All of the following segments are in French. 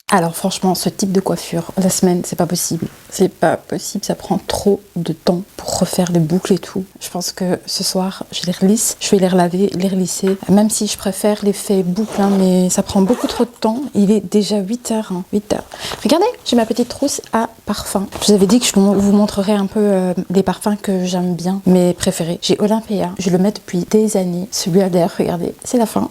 Alors franchement, ce type de coiffure, la semaine, c'est pas possible. C'est pas possible, ça prend trop de temps pour refaire les boucles et tout. Je pense que ce soir, je les relisse, je vais les relaver, les relisser. Même si je préfère l'effet boucle, hein, mais ça prend beaucoup trop de temps. Il est déjà 8h, hein, 8h. Regardez, j'ai ma petite trousse à parfum. Je vous avais dit que je vous montrerai un peu les parfums que j'aime bien, mes préférés. J'ai Olympia, je le mets depuis des années. Celui-là d'ailleurs, regardez, c'est la fin.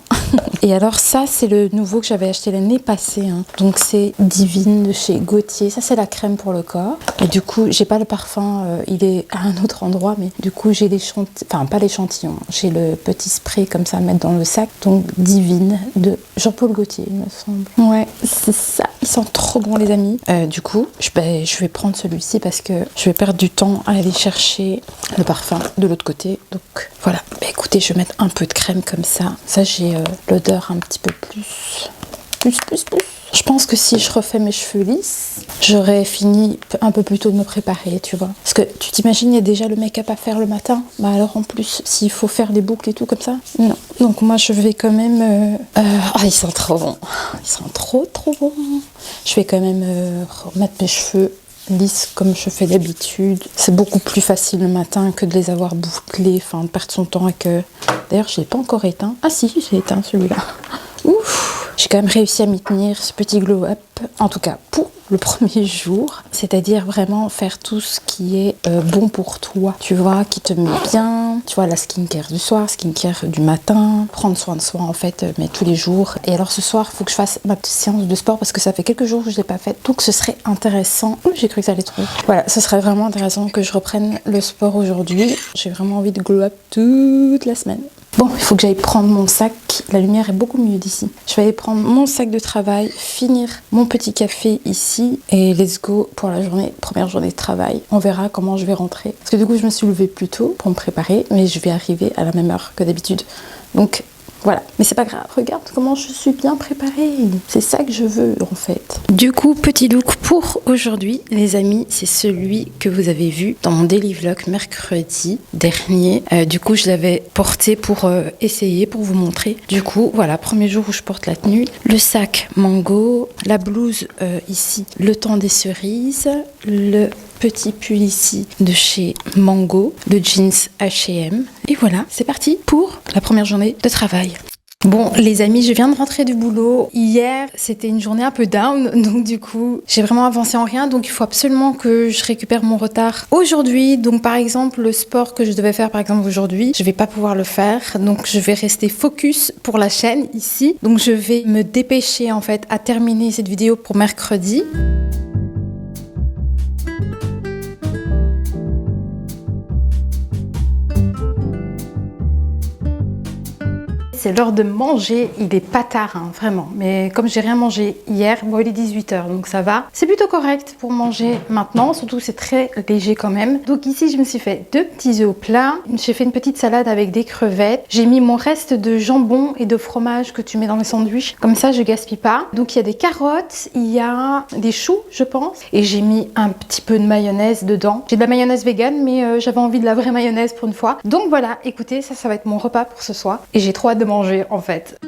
Et alors ça, c'est le nouveau que j'avais acheté l'année passée. Hein. Donc c'est Divine de chez Gauthier. Ça, c'est la crème pour le corps. Et du coup, j'ai pas le parfum, il est à un autre endroit, mais du coup, j'ai l'échantillon, enfin pas l'échantillon, j'ai le petit spray comme ça à mettre dans le sac. Donc Divine de Jean-Paul Gaultier, il me semble. Ouais, c'est ça. Il sent trop bon, les amis. Du coup, je vais prendre celui-ci parce que je vais perdre du temps à aller chercher le parfum de l'autre côté. Donc voilà. Bah, écoutez, je vais mettre un peu de crème comme ça. Ça, j'ai l'odeur un petit peu plus. Je pense que si je refais mes cheveux lisses, j'aurais fini un peu plus tôt de me préparer, tu vois. Parce que tu t'imagines, il y a déjà le make-up à faire le matin. Bah alors en plus, s'il faut faire des boucles et tout comme ça, non. Donc moi, je vais quand même... Oh, ils sont trop bons. Ils sont trop bons. Je vais quand même remettre mes cheveux lisses comme je fais d'habitude. C'est beaucoup plus facile le matin que de les avoir bouclés, enfin de perdre son temps avec... D'ailleurs, je ne l'ai pas encore éteint. Ah si, j'ai éteint celui-là. Ouf! J'ai quand même réussi à m'y tenir, ce petit glow-up, en tout cas pour le premier jour, c'est-à-dire vraiment faire tout ce qui est bon pour toi, tu vois, qui te met bien, tu vois, la skincare du soir, skincare du matin, prendre soin de soi en fait, mais tous les jours. Et alors ce soir, il faut que je fasse ma petite séance de sport parce que ça fait quelques jours que je ne l'ai pas faite, donc ce serait intéressant. J'ai cru que ça allait trop. Voilà, ce serait vraiment intéressant que je reprenne le sport aujourd'hui. J'ai vraiment envie de glow-up toute la semaine. Bon, il faut que j'aille prendre mon sac. La lumière est beaucoup mieux d'ici. Je vais aller prendre mon sac de travail, finir mon petit café ici et let's go pour la journée, première journée de travail. On verra comment je vais rentrer. Parce que du coup, je me suis levée plus tôt pour me préparer, mais je vais arriver à la même heure que d'habitude. Donc voilà, mais c'est pas grave, regarde comment je suis bien préparée. C'est ça que je veux en fait. Du coup, petit look pour aujourd'hui, les amis, c'est celui que vous avez vu dans mon daily vlog mercredi dernier. Du coup, je l'avais porté pour essayer, pour vous montrer. Du coup, voilà, premier jour où je porte la tenue. Le sac mango, la blouse ici, le temps des cerises, le petit pull ici de chez Mango, le jeans H&M. Et voilà, c'est parti pour la première journée de travail. Bon les amis, je viens de rentrer du boulot. Hier, c'était une journée un peu down, donc du coup, j'ai vraiment avancé en rien. Donc il faut absolument que je récupère mon retard aujourd'hui. Donc par exemple, le sport que je devais faire par exemple aujourd'hui, je vais pas pouvoir le faire. Donc je vais rester focus pour la chaîne ici. Donc je vais me dépêcher en fait à terminer cette vidéo pour mercredi. C'est l'heure de manger, il est pas tard, hein, vraiment. Mais comme j'ai rien mangé hier, bon, il est 18h, donc ça va. C'est plutôt correct pour manger maintenant, surtout c'est très léger quand même. Donc ici, je me suis fait 2 petits œufs au plat. J'ai fait une petite salade avec des crevettes. J'ai mis mon reste de jambon et de fromage que tu mets dans les sandwichs. Comme ça, je gaspille pas. Donc il y a des carottes, il y a des choux, je pense. Et j'ai mis un petit peu de mayonnaise dedans. J'ai de la mayonnaise végane, mais j'avais envie de la vraie mayonnaise pour une fois. Donc voilà, écoutez, ça va être mon repas pour ce soir. Et j'ai trop hâte de manger en fait.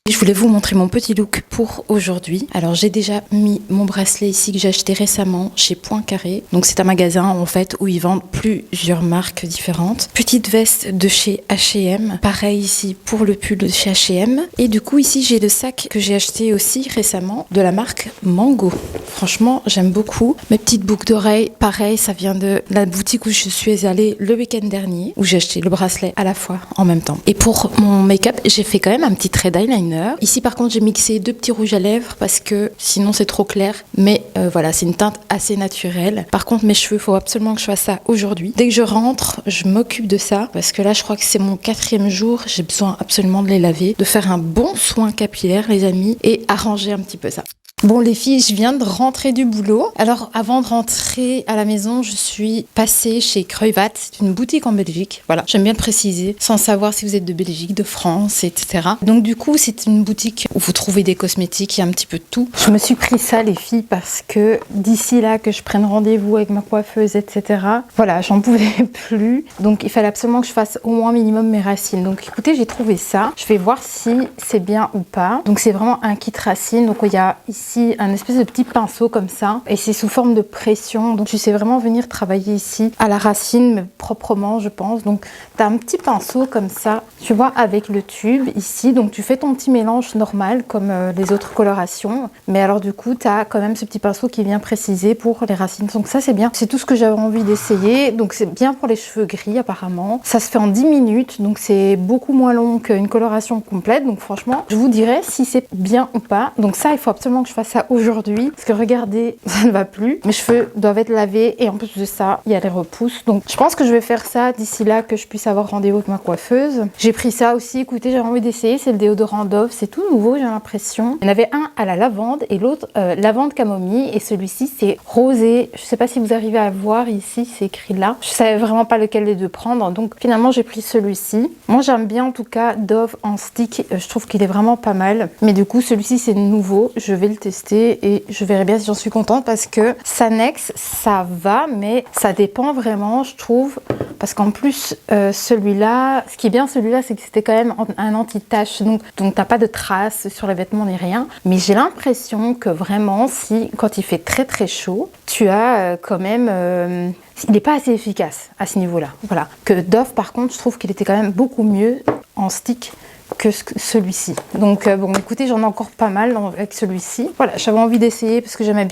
Je voulais vous montrer mon petit look pour aujourd'hui. Alors j'ai déjà mis mon bracelet ici que j'ai acheté récemment chez Poincaré. Donc c'est un magasin en fait où ils vendent plusieurs marques différentes. Petite veste de chez H&M. Pareil ici pour le pull de chez H&M. Et du coup ici j'ai le sac que j'ai acheté aussi récemment de la marque Mango. Franchement j'aime beaucoup. Mes petites boucles d'oreilles, pareil, ça vient de la boutique où je suis allée le week-end dernier, où j'ai acheté le bracelet à la fois en même temps. Et pour mon make-up, j'ai fait quand même un petit trait d'eyeliner. Ici par contre j'ai mixé 2 petits rouges à lèvres parce que sinon c'est trop clair. Mais voilà, c'est une teinte assez naturelle. Par contre mes cheveux, il faut absolument que je fasse ça aujourd'hui. Dès que je rentre, je m'occupe de ça parce que là je crois que c'est mon 4e jour. J'ai besoin absolument de les laver, de faire un bon soin capillaire les amis et arranger un petit peu ça. Bon les filles, je viens de rentrer du boulot. Alors avant de rentrer à la maison, je suis passée chez Kruivat. C'est une boutique en Belgique. Voilà, j'aime bien le préciser, sans savoir si vous êtes de Belgique, de France, etc. Donc du coup, c'est une boutique où vous trouvez des cosmétiques, il y a un petit peu de tout. Je me suis pris ça les filles parce que d'ici là que je prenne rendez-vous avec ma coiffeuse, etc. Voilà, j'en pouvais plus. Donc il fallait absolument que je fasse au moins minimum mes racines. Donc écoutez, j'ai trouvé ça. Je vais voir si c'est bien ou pas. Donc c'est vraiment un kit racines. Donc il y a ici un espèce de petit pinceau comme ça et c'est sous forme de pression, donc tu sais vraiment venir travailler ici à la racine mais proprement je pense. Donc tu as un petit pinceau comme ça, tu vois, avec le tube ici, donc tu fais ton petit mélange normal comme les autres colorations, mais alors du coup tu as quand même ce petit pinceau qui vient préciser pour les racines, donc ça c'est bien, c'est tout ce que j'avais envie d'essayer. Donc c'est bien pour les cheveux gris apparemment, ça se fait en 10 minutes, donc c'est beaucoup moins long qu'une coloration complète, donc franchement je vous dirai si c'est bien ou pas. Donc ça il faut absolument que je fasse ça aujourd'hui parce que regardez, ça ne va plus, mes cheveux doivent être lavés et en plus de ça il y a les repousses, donc je pense que je vais faire ça d'ici là que je puisse avoir rendez-vous avec ma coiffeuse. J'ai pris ça aussi, écoutez, j'ai envie d'essayer, c'est le déodorant Dove, c'est tout nouveau j'ai l'impression. Il y en avait un à la lavande et l'autre lavande camomille et celui-ci c'est rosé, je sais pas si vous arrivez à voir ici, c'est écrit là, je savais vraiment pas lequel des deux prendre, donc finalement j'ai pris celui-ci. Moi j'aime bien en tout cas Dove en stick, je trouve qu'il est vraiment pas mal, mais du coup celui-ci c'est nouveau, je vais le tester et je verrai bien si j'en suis contente parce que Sanex ça va mais ça dépend vraiment je trouve, parce qu'en plus celui-là, ce qui est bien celui-là c'est que c'était quand même un anti-tache, donc t'as pas de traces sur les vêtements ni rien, mais j'ai l'impression que vraiment si quand il fait très très chaud tu as quand même il n'est pas assez efficace à ce niveau-là. Voilà. Que Dove par contre je trouve qu'il était quand même beaucoup mieux en stick que celui-ci. Donc bon écoutez, j'en ai encore pas mal avec celui-ci. Voilà, j'avais envie d'essayer parce que j'aime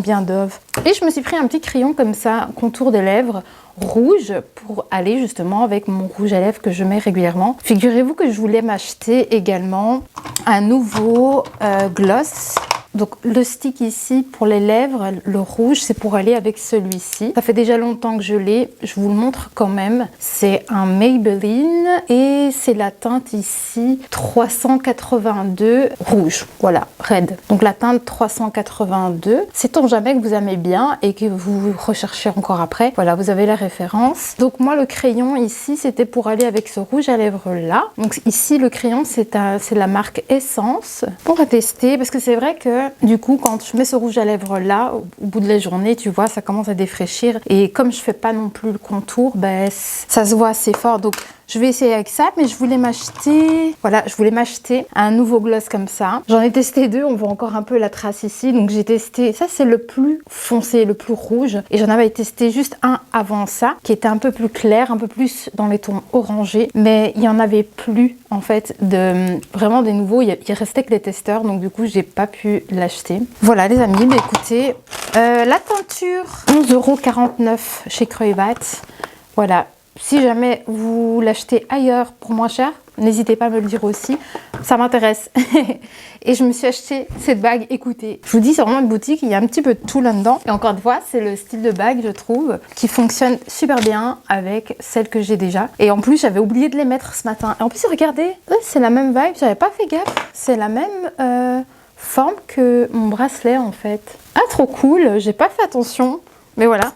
bien Dove. Et je me suis pris un petit crayon comme ça, contour des lèvres, rouge, pour aller justement avec mon rouge à lèvres que je mets régulièrement. Figurez-vous que je voulais m'acheter également un nouveau gloss. Donc le stick ici pour les lèvres, le rouge, c'est pour aller avec celui-ci. Ça fait déjà longtemps que je l'ai, je vous le montre quand même. C'est un Maybelline et c'est la teinte ici 382 rouge. Voilà, red. Donc la teinte 382. Sait-on jamais que vous aimez bien et que vous recherchez encore après. Voilà, vous avez la référence. Donc moi le crayon ici, c'était pour aller avec ce rouge à lèvres là. Donc ici le crayon, c'est la marque Essence. On va tester parce que c'est vrai que du coup quand je mets ce rouge à lèvres là au bout de la journée tu vois ça commence à défraîchir et comme je fais pas non plus le contour ben ça se voit assez fort, donc je vais essayer avec ça. Mais je voulais m'acheter, voilà, je voulais m'acheter un nouveau gloss comme ça. J'en ai testé 2, on voit encore un peu la trace ici, donc j'ai testé, ça c'est le plus foncé, le plus rouge, et j'en avais testé juste un avant ça qui était un peu plus clair, un peu plus dans les tons orangés, mais il y en avait plus en fait vraiment des nouveaux, il restait que les testeurs, donc du coup j'ai pas pu l'acheter. Voilà les amis, bah écoutez, la teinture 11,49 € chez Kruivat. Voilà, si jamais vous l'achetez ailleurs pour moins cher, n'hésitez pas à me le dire aussi, ça m'intéresse. Et je me suis acheté cette bague, écoutez, je vous dis c'est vraiment une boutique, il y a un petit peu de tout là-dedans. Et encore une fois, c'est le style de bague, je trouve, qui fonctionne super bien avec celle que j'ai déjà. Et en plus, j'avais oublié de les mettre ce matin. Et en plus, regardez, c'est la même vibe, j'avais pas fait gaffe, c'est la même forme que mon bracelet en fait. Ah, trop cool, j'ai pas fait attention, mais voilà.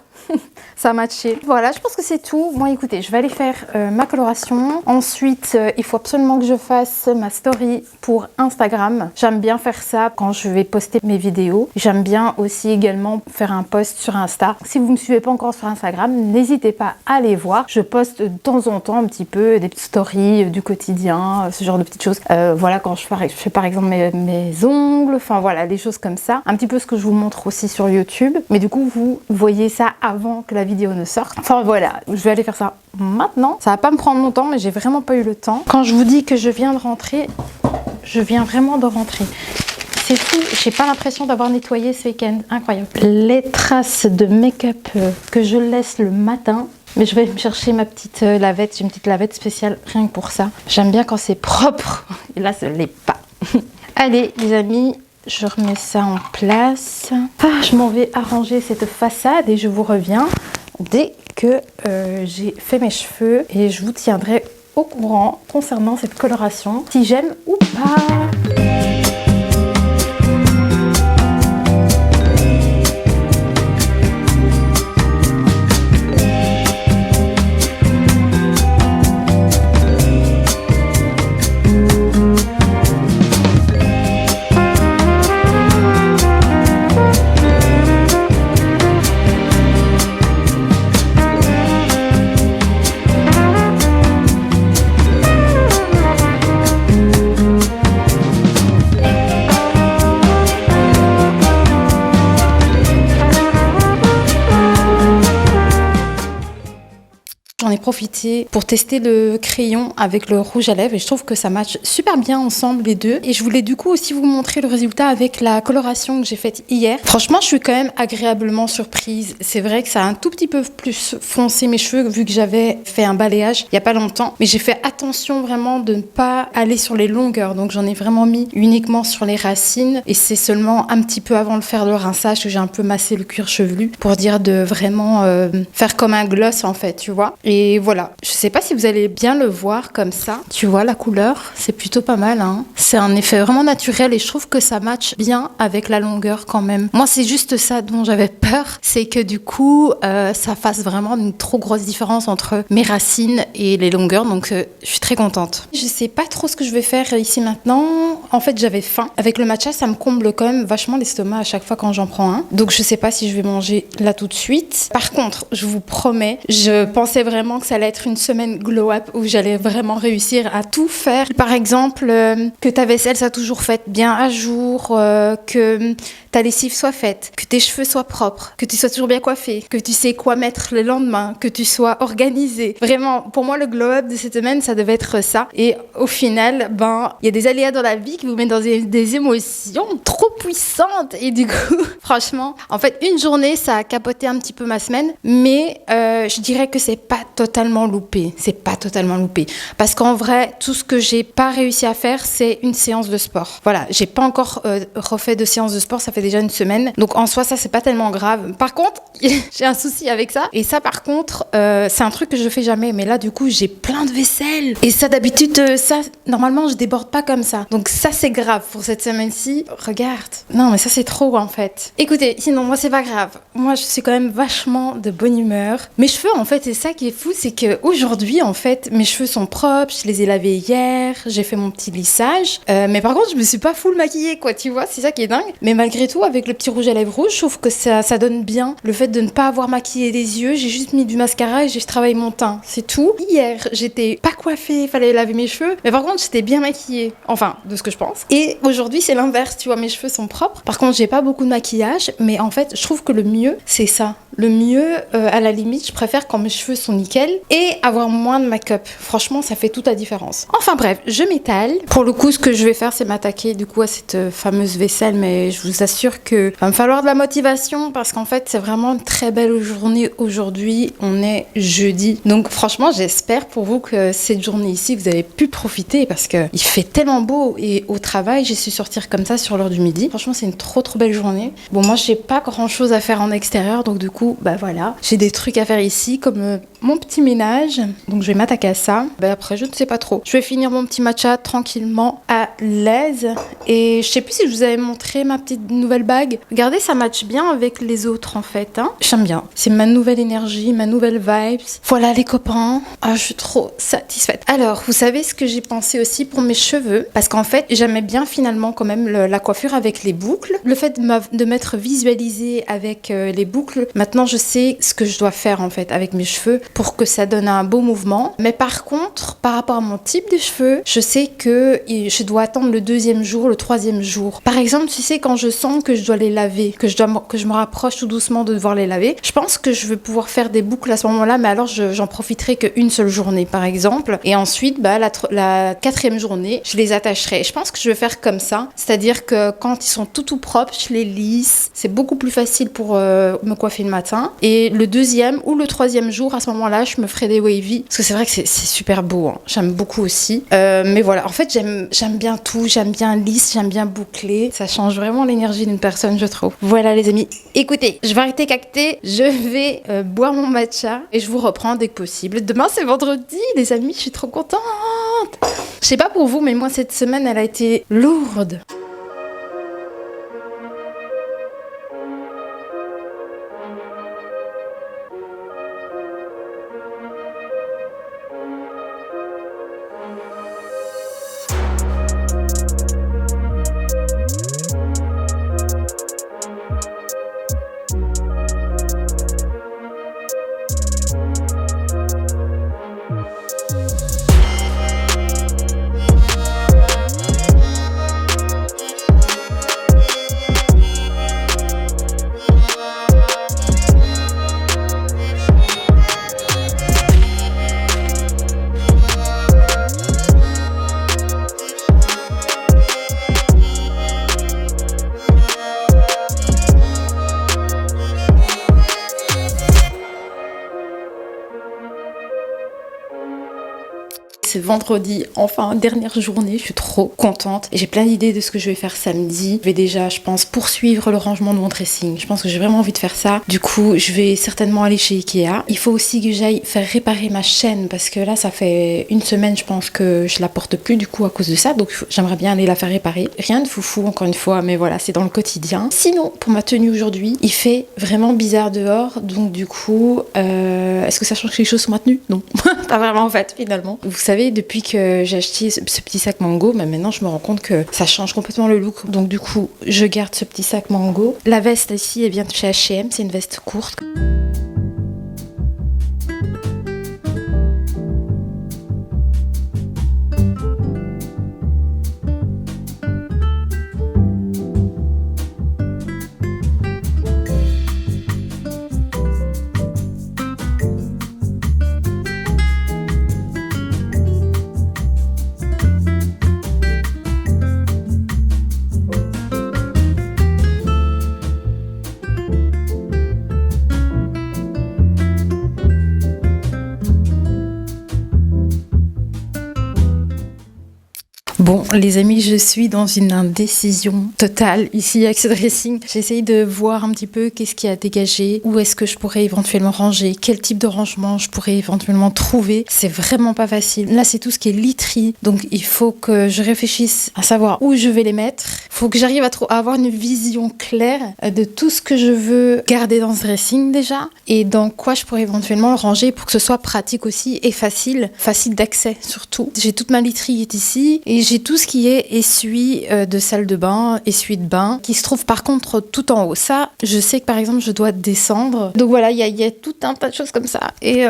Ça a matché. Voilà, je pense que c'est tout. Bon, écoutez, je vais aller faire ma coloration. Ensuite, il faut absolument que je fasse ma story pour Instagram. J'aime bien faire ça quand je vais poster mes vidéos. J'aime bien aussi également faire un post sur Insta. Si vous ne me suivez pas encore sur Instagram, n'hésitez pas à aller voir. Je poste de temps en temps un petit peu des petites stories du quotidien, ce genre de petites choses. Voilà, quand je fais par exemple mes ongles, enfin voilà, des choses comme ça. Un petit peu ce que je vous montre aussi sur YouTube. Mais du coup, vous voyez ça avant que la vidéo ne sorte. Enfin voilà, je vais aller faire ça maintenant. Ça va pas me prendre longtemps, mais j'ai vraiment pas eu le temps. Quand je vous dis que je viens de rentrer, je viens vraiment de rentrer. C'est fou, j'ai pas l'impression d'avoir nettoyé ce week-end. Incroyable. Les traces de make-up que je laisse le matin. Mais je vais me chercher ma petite lavette. J'ai une petite lavette spéciale rien que pour ça. J'aime bien quand c'est propre. Et là, ce l'est pas. Allez, les amis. Je remets ça en place. Je m'en vais arranger cette façade et je vous reviens dès que j'ai fait mes cheveux et je vous tiendrai au courant concernant cette coloration, si j'aime ou pas. J'en ai profité pour tester le crayon avec le rouge à lèvres et je trouve que ça match super bien ensemble les deux. Et je voulais du coup aussi vous montrer le résultat avec la coloration que j'ai faite hier. Franchement, je suis quand même agréablement surprise. C'est vrai que ça a un tout petit peu plus foncé mes cheveux vu que j'avais fait un balayage il y a pas longtemps. Mais j'ai fait attention vraiment de ne pas aller sur les longueurs. Donc j'en ai vraiment mis uniquement sur les racines. Et c'est seulement un petit peu avant de faire le rinçage que j'ai un peu massé le cuir chevelu pour dire de vraiment faire comme un gloss en fait, tu vois. Et voilà, je sais pas si vous allez bien le voir comme ça. Tu vois la couleur, c'est plutôt pas mal, hein. C'est un effet vraiment naturel et je trouve que ça matche bien avec la longueur quand même. Moi, c'est juste ça dont j'avais peur, c'est que du coup, ça fasse vraiment une trop grosse différence entre mes racines et les longueurs. Donc, je suis très contente. Je sais pas trop ce que je vais faire ici maintenant. En fait, j'avais faim. Avec le matcha, ça me comble quand même vachement l'estomac à chaque fois quand j'en prends un. Donc, je sais pas si je vais manger là tout de suite. Par contre, je vous promets, je pensais vraiment que ça allait être une semaine glow-up où j'allais vraiment réussir à tout faire. Par exemple, que ta vaisselle soit toujours faite bien à jour, que ta lessive soit faite, que tes cheveux soient propres, que tu sois toujours bien coiffée, que tu sais quoi mettre le lendemain, que tu sois organisée. Vraiment, pour moi, le glow-up de cette semaine, ça devait être ça. Et au final, il y a des aléas dans la vie qui vous mettent dans des émotions trop puissantes. Et du coup, franchement, en fait, une journée, ça a capoté un petit peu ma semaine, mais je dirais que c'est pas totalement loupé. C'est pas totalement loupé. Parce qu'en vrai, tout ce que j'ai pas réussi à faire, c'est une séance de sport. Voilà, j'ai pas encore refait de séance de sport, ça fait déjà une semaine. Donc en soi, ça, c'est pas tellement grave. Par contre, j'ai un souci avec ça. Et ça, par contre, c'est un truc que je fais jamais. Mais là, du coup, j'ai plein de vaisselle. Et ça, d'habitude, ça, normalement, je déborde pas comme ça. Donc ça, c'est grave pour cette semaine-ci. Regarde. Non, mais ça, c'est trop, en fait. Écoutez, sinon, moi, c'est pas grave. Moi, je suis quand même vachement de bonne humeur. Mes cheveux, en fait, c'est ça qui est fou, c'est qu'aujourd'hui, en fait, mes cheveux sont propres, je les ai lavés hier, j'ai fait mon petit lissage. Mais par contre, je me suis pas full maquillée, quoi, tu vois, c'est ça qui est dingue. Mais malgré tout, avec le petit rouge à lèvres rouge, je trouve que ça donne bien. Le fait de ne pas avoir maquillé les yeux, j'ai juste mis du mascara et j'ai travaillé mon teint, c'est tout. Hier, j'étais pas coiffée, fallait laver mes cheveux, mais par contre, j'étais bien maquillée. Enfin, de ce que je pense. Et aujourd'hui, c'est l'inverse, tu vois, mes cheveux sont propres. Par contre, j'ai pas beaucoup de maquillage, mais en fait, je trouve que le mieux, c'est ça. Le mieux, à la limite, je préfère quand mes cheveux sont nickel et avoir moins de make-up. Franchement, ça fait toute la différence. Enfin bref, je m'étale. Pour le coup, ce que je vais faire, c'est m'attaquer du coup à cette fameuse vaisselle, mais je vous assure que va me falloir de la motivation parce qu'en fait, c'est vraiment une très belle journée aujourd'hui. On est jeudi. Donc franchement, j'espère pour vous que cette journée ici, vous avez pu profiter parce que il fait tellement beau et au travail, j'ai su sortir comme ça sur l'heure du midi. Franchement, c'est une trop belle journée. Bon, moi, j'ai pas grand chose à faire en extérieur, donc du coup, voilà. J'ai des trucs à faire ici, comme mon petit ménage. Donc je vais m'attaquer à ça. Après, je ne sais pas trop. Je vais finir mon petit matcha tranquillement à l'aise. Et je sais plus si je vous avais montré ma petite nouvelle bague. Regardez, ça matche bien avec les autres en fait. J'aime bien. C'est ma nouvelle énergie, ma nouvelle vibes. Voilà les copains. Je suis trop satisfaite. Alors, vous savez ce que j'ai pensé aussi pour mes cheveux? Parce qu'en fait, j'aimais bien finalement quand même la coiffure avec les boucles. Le fait de m'être visualisée avec les boucles, maintenant je sais ce que je dois faire en fait avec mes cheveux pour que ça donne un beau mouvement. Mais par contre, par rapport à mon type de cheveux, je sais que je dois attendre le 2e jour, le 3e jour. Par exemple, tu sais, quand je sens que je dois les laver, que je me rapproche tout doucement de devoir les laver, je pense que je vais pouvoir faire des boucles à ce moment-là, mais alors j'en profiterai qu'une seule journée par exemple. Et ensuite, la 4e journée, je les attacherai. Je pense que je vais faire comme ça, c'est-à-dire que quand ils sont tout propres, je les lisse. C'est beaucoup plus facile pour me coiffer le matin. Et le 2e ou le 3e jour, à ce moment-là, je me ferai des wavy. Parce que c'est vrai que c'est super beau. J'aime beaucoup aussi. Mais voilà, en fait, j'aime bien tout. J'aime bien lisse, j'aime bien boucler. Ça change vraiment l'énergie d'une personne, je trouve. Voilà les amis. Écoutez, je vais arrêter cacter. Je vais boire mon matcha et je vous reprends dès que possible. Demain, c'est vendredi, les amis. Je suis trop contente. Je sais pas pour vous, mais moi, cette semaine, elle a été lourde. C'est vendredi, enfin dernière journée, je suis trop contente et j'ai plein d'idées de ce que je vais faire samedi. Je vais déjà, je pense, poursuivre le rangement de mon dressing. Je pense que j'ai vraiment envie de faire ça. Du coup, je vais certainement aller chez Ikea. Il faut aussi que j'aille faire réparer ma chaîne parce que là, ça fait une semaine, je pense que je la porte plus du coup à cause de ça. Donc j'aimerais bien aller la faire réparer. Rien de foufou encore une fois, mais voilà, c'est dans le quotidien. Sinon, pour ma tenue aujourd'hui, il fait vraiment bizarre dehors. Donc du coup, est-ce que ça change quelque chose sur ma tenue? Non, pas vraiment en fait, finalement. Vous savez, depuis que j'ai acheté ce petit sac Mango, mais maintenant je me rends compte que ça change complètement le look. Donc du coup, je garde ce petit sac Mango. La veste ici, elle vient de chez H&M, c'est une veste courte. Bon, les amis, je suis dans une indécision totale ici avec ce dressing. J'essaye de voir un petit peu qu'est-ce qui a dégagé, où est-ce que je pourrais éventuellement ranger, quel type de rangement je pourrais éventuellement trouver. C'est vraiment pas facile. Là, c'est tout ce qui est literie, donc il faut que je réfléchisse à savoir où je vais les mettre. Il faut que j'arrive à avoir une vision claire de tout ce que je veux garder dans ce dressing déjà et dans quoi je pourrais éventuellement le ranger pour que ce soit pratique aussi et facile d'accès surtout. J'ai toute ma literie qui est ici et j'ai tout ce qui est essuie de salle de bain, essuie de bain, qui se trouve par contre tout en haut. Ça, je sais que par exemple, je dois descendre. Donc voilà, il y a tout un tas de choses comme ça. Et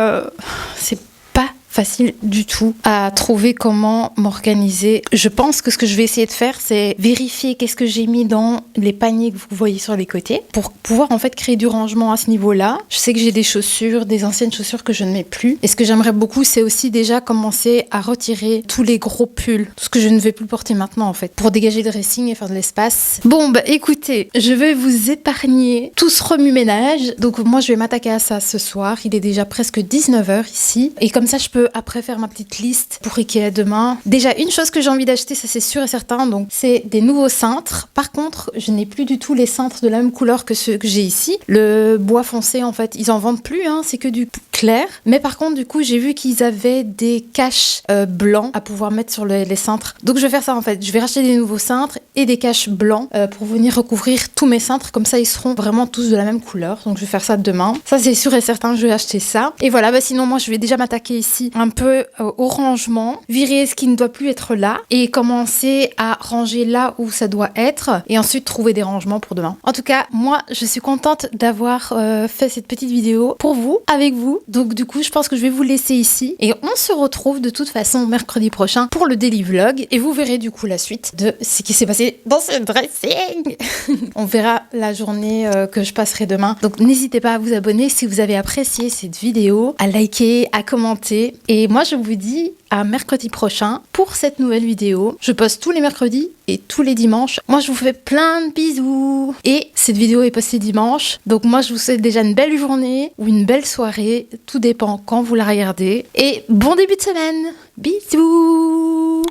c'est pas facile du tout à trouver comment m'organiser. Je pense que ce que je vais essayer de faire, c'est vérifier qu'est-ce que j'ai mis dans les paniers que vous voyez sur les côtés pour pouvoir en fait créer du rangement à ce niveau-là. Je sais que j'ai des chaussures, des anciennes chaussures que je ne mets plus. Et ce que j'aimerais beaucoup, c'est aussi déjà commencer à retirer tous les gros pulls, tout ce que je ne vais plus porter maintenant en fait, pour dégager le dressing et faire de l'espace. Bon, bah écoutez, je vais vous épargner tout ce remue-ménage. Donc moi, je vais m'attaquer à ça ce soir. Il est déjà presque 19h ici. Et comme ça, je peux peux après faire ma petite liste pour Ikea demain. Déjà, une chose que j'ai envie d'acheter, ça c'est sûr et certain, donc c'est des nouveaux cintres. Par contre, je n'ai plus du tout les cintres de la même couleur que ceux que j'ai ici. Le bois foncé, en fait, ils en vendent plus, hein, c'est que du clair. Mais par contre, du coup, j'ai vu qu'ils avaient des caches blancs à pouvoir mettre sur les cintres. Donc je vais faire ça en fait. Je vais racheter des nouveaux cintres et des caches blancs pour venir recouvrir tous mes cintres. Comme ça, ils seront vraiment tous de la même couleur. Donc je vais faire ça demain. Ça, c'est sûr et certain, je vais acheter ça. Et voilà, sinon moi, je vais déjà m'attaquer ici un peu au rangement, virer ce qui ne doit plus être là et commencer à ranger là où ça doit être et ensuite trouver des rangements pour demain. En tout cas, moi, je suis contente d'avoir fait cette petite vidéo pour vous, avec vous. Donc du coup, je pense que je vais vous laisser ici et on se retrouve de toute façon mercredi prochain pour le daily vlog et vous verrez du coup la suite de ce qui s'est passé dans ce dressing. On verra la journée que je passerai demain. Donc n'hésitez pas à vous abonner si vous avez apprécié cette vidéo, à liker, à commenter. Et moi, je vous dis à mercredi prochain pour cette nouvelle vidéo. Je poste tous les mercredis et tous les dimanches. Moi, je vous fais plein de bisous. Et cette vidéo est postée dimanche. Donc moi, je vous souhaite déjà une belle journée ou une belle soirée. Tout dépend quand vous la regardez. Et bon début de semaine. Bisous.